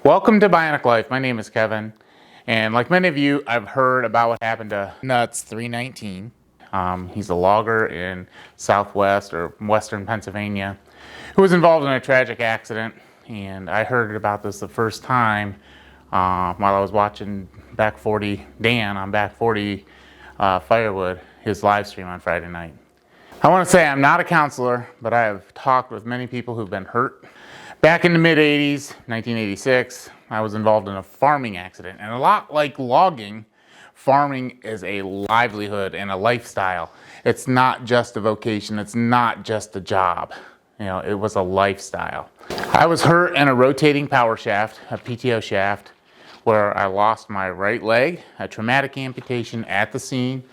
Welcome to Bionic Life. My name is Kevin, and like many of you, I've heard about what happened to Nuts319. He's a logger in southwest or western Pennsylvania who was involved in a tragic accident, and I heard about this the first time while I was watching Back 40 Dan on Back 40 Firewood, his live stream on Friday night. I want to say I'm not a counselor, but I have talked with many people who've been hurt. Back in the mid-80s, 1986, I was involved in a farming accident. And a lot like logging, farming is a livelihood and a lifestyle. It's not just a vocation. It's not just a job. It was a lifestyle. I was hurt in a rotating power shaft, a PTO shaft, where I lost my right leg, a traumatic amputation at the scene,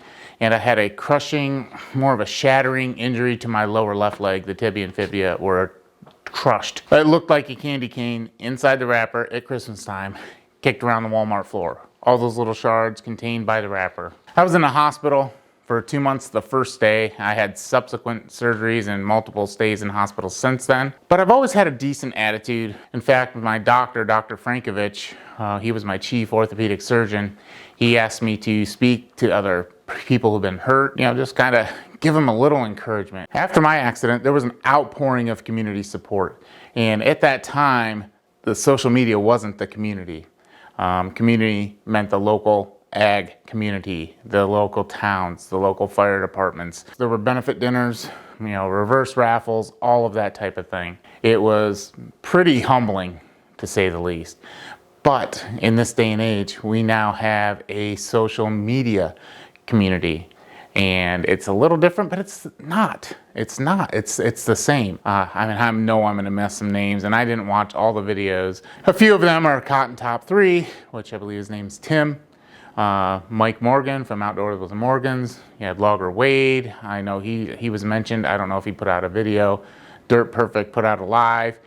and I had a crushing, more of a shattering injury to my lower left leg. The tibia and fibula were crushed. It looked like a candy cane inside the wrapper at Christmas time, kicked around the Walmart floor. All those little shards contained by the wrapper. I was in the hospital for 2 months the first day. I had subsequent surgeries and multiple stays in hospital since then. But I've always had a decent attitude. In fact, my doctor, Dr. Frankovich, he was my chief orthopedic surgeon. He asked me to speak to other people who've been hurt, just kind of give them a little encouragement. After my accident, there was an outpouring of community support. And at that time, the social media wasn't the community. Community meant the local ag community, the local towns, the local fire departments. There were benefit dinners, reverse raffles, all of that type of thing. It was pretty humbling, to say the least. But in this day and age, we now have a social media community. And it's a little different, but it's not. It's the same. I know I'm gonna mess some names, and I didn't watch all the videos. A few of them are Cotton Top 3, which I believe his name's Tim. Mike Morgan from Outdoors with the Morgans. You had Logger Wade. I know he was mentioned. I don't know if he put out a video. Dirt Perfect put out a live.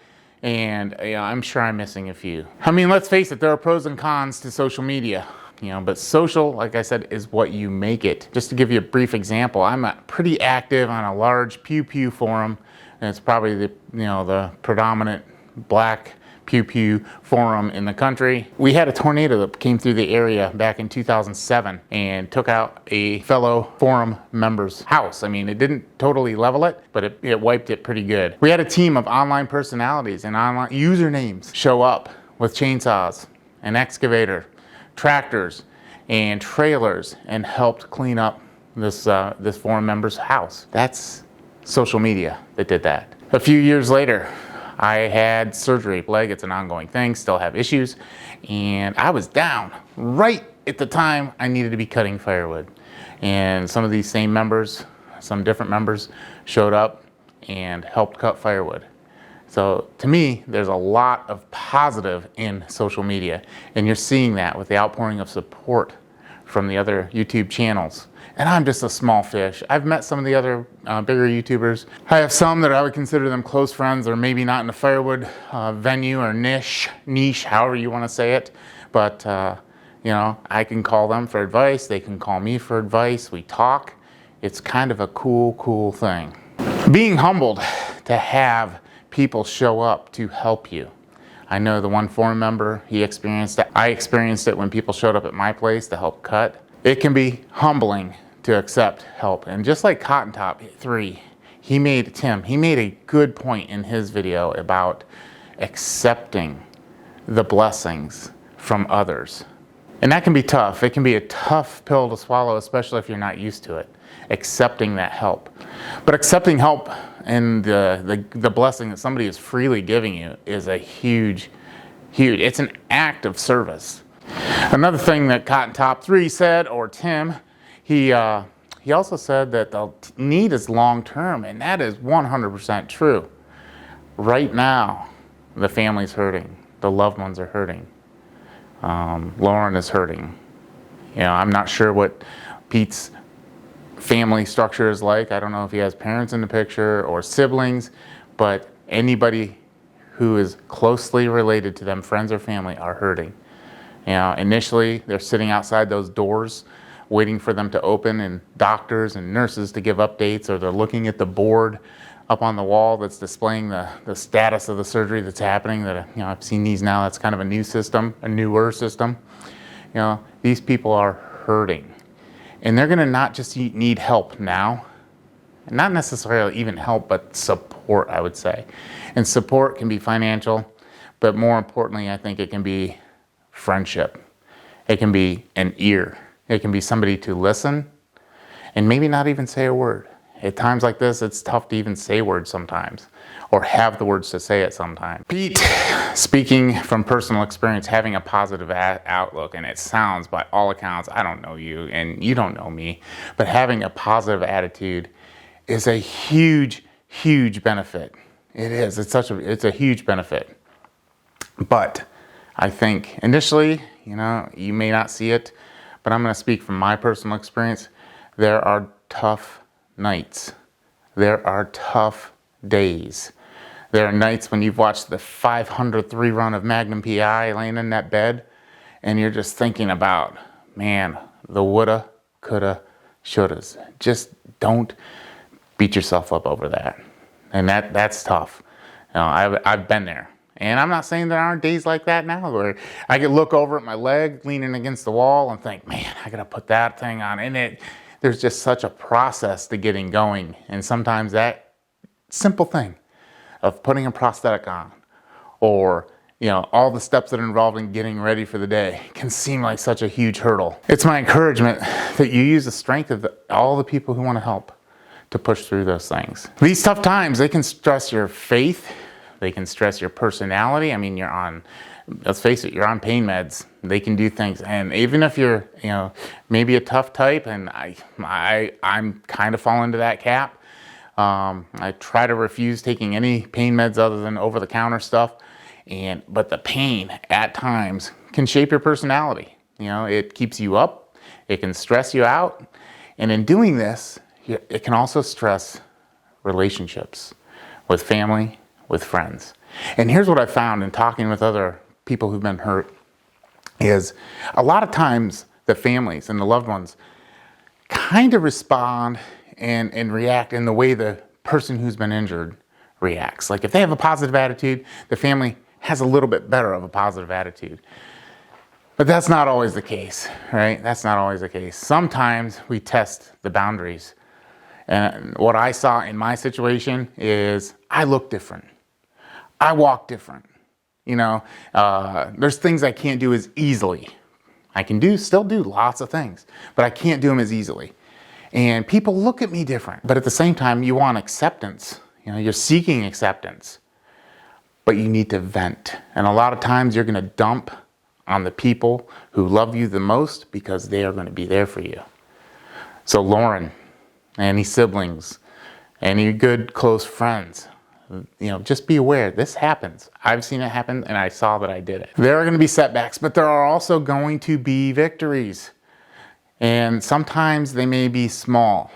And I'm sure I'm missing a few. I mean, let's face it, there are pros and cons to social media. But social, like I said, is what you make it. Just to give you a brief example, I'm pretty active on a large Pew Pew forum, and it's probably the predominant black Pew Pew forum in the country. We had a tornado that came through the area back in 2007 and took out a fellow forum member's house. I mean, it didn't totally level it, but it wiped it pretty good. We had a team of online personalities and online usernames show up with chainsaws, an excavator, tractors, and trailers, and helped clean up this forum member's house. That's social media that did that. A few years later, I had surgery. Leg, it's an ongoing thing, still have issues, and I was down right at the time I needed to be cutting firewood. And some of these same members, some different members, showed up and helped cut firewood. So to me, there's a lot of positive in social media, and you're seeing that with the outpouring of support from the other YouTube channels. And I'm just a small fish. I've met some of the other bigger YouTubers. I have some that I would consider them close friends, or maybe not in the firewood venue or niche, however you want to say it. But I can call them for advice. They can call me for advice. We talk. It's kind of a cool thing. Being humbled to have people show up to help you. I know the one forum member, he experienced it. I experienced it when people showed up at my place to help cut. It can be humbling to accept help. And just like Cotton Top 3, he made a good point in his video about accepting the blessings from others. And that can be tough. It can be a tough pill to swallow, especially if you're not used to it, accepting that help. But accepting help and the blessing that somebody is freely giving you is a huge, it's an act of service. Another thing that Cotton Top 3 said, or Tim, he also said that the need is long-term, and that is 100% true. Right now, the family's hurting. The loved ones are hurting. Lauren is hurting. I'm not sure what Pete's family structure is like. I don't know if he has parents in the picture or siblings, but anybody who is closely related to them, friends or family, are hurting. Initially, they're sitting outside those doors waiting for them to open, and doctors and nurses to give updates, or they're looking at the board up on the wall that's displaying the status of the surgery that's happening. That, you know, I've seen these now. That's kind of a new system, a newer system. You know, these people are hurting, and they're going to not just need help now, not necessarily even help, but support, I would say. And support can be financial, but more importantly, I think it can be friendship. It can be an ear. It can be somebody to listen and maybe not even say a word. At times like this, it's tough to even say words sometimes, or have the words to say it sometimes. Pete, speaking from personal experience, having a positive outlook, and it sounds, by all accounts, I don't know you and you don't know me, but having a positive attitude is a huge, huge benefit. It is. It's a huge benefit. But I think initially, you know, you may not see it, but I'm going to speak from my personal experience. There are tough nights. There are tough days. There are nights when you've watched the 500th rerun of Magnum PI laying in that bed, and you're just thinking about, man, the woulda, coulda, shouldas. Just don't beat yourself up over that. And that's tough. You know, I've been there. And I'm not saying there aren't days like that now where I could look over at my leg leaning against the wall and think, man, I gotta put that thing on. And there's just such a process to getting going. And sometimes that simple thing of putting a prosthetic on, or, you know, all the steps that are involved in getting ready for the day can seem like such a huge hurdle. It's my encouragement that you use the strength of all the people who want to help to push through those things. These tough times, they can stress your faith. They can stress your personality. I mean, let's face it, you're on pain meds. They can do things. And even if you're, you know, maybe a tough type, and I'm kind of fall into that cap. I try to refuse taking any pain meds other than over-the-counter stuff. But the pain at times can shape your personality. You know, it keeps you up. It can stress you out. And in doing this, it can also stress relationships with family, with friends. And here's what I found in talking with other people who've been hurt is a lot of times the families and the loved ones kind of respond and react in the way the person who's been injured reacts. Like if they have a positive attitude, the family has a little bit better of a positive attitude. But that's not always the case, right? That's not always the case. Sometimes we test the boundaries. And what I saw in my situation is I look different. I walk different. You know, there's things I can't do as easily. I can still do lots of things, but I can't do them as easily. And people look at me different. But at the same time, you want acceptance. You know, you're seeking acceptance, but you need to vent. And a lot of times you're going to dump on the people who love you the most because they are going to be there for you. So Lauren, any siblings, any good close friends, you know, just be aware this happens. I've seen it happen and I saw that I did it. There are going to be setbacks, but there are also going to be victories. And sometimes they may be small,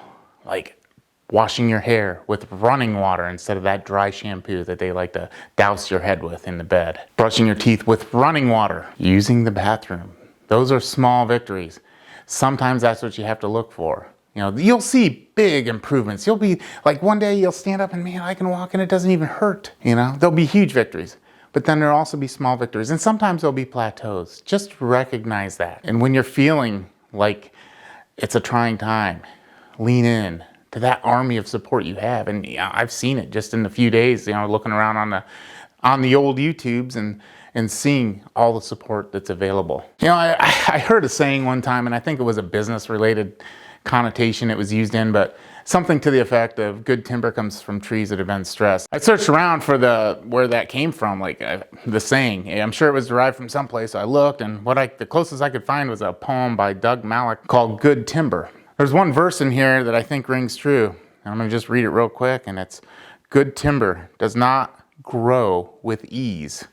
like washing your hair with running water instead of that dry shampoo that they like to douse your head with in the bed. Brushing your teeth with running water. Using the bathroom. Those are small victories. Sometimes that's what you have to look for. You know, you'll see big improvements. You'll be like, one day you'll stand up and, man, I can walk and it doesn't even hurt. You know, there'll be huge victories, but then there'll also be small victories. And sometimes there'll be plateaus. Just recognize that. And when you're feeling like it's a trying time, lean in to that army of support you have. And you know, I've seen it just in a few days, you know, looking around on the old YouTubes and seeing all the support that's available. You know, I heard a saying one time, and I think it was a business related connotation it was used in, but something to the effect of good timber comes from trees that have been stressed. I searched around for where that came from, like the saying. I'm sure it was derived from someplace. So I looked, and the closest I could find was a poem by Doug Malik called Good Timber. There's one verse in here that I think rings true. I'm going to just read it real quick, and it's, good timber does not grow with ease.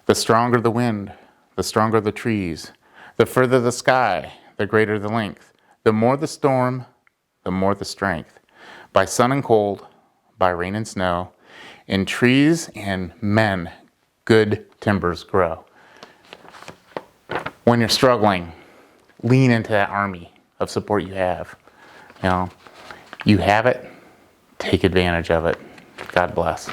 The stronger the wind, the stronger the trees. The further the sky, the greater the length. The more the storm, the more the strength. By sun and cold, by rain and snow, in trees and men, good timbers grow. When you're struggling, lean into that army of support you have. You know, you have it, take advantage of it. God bless.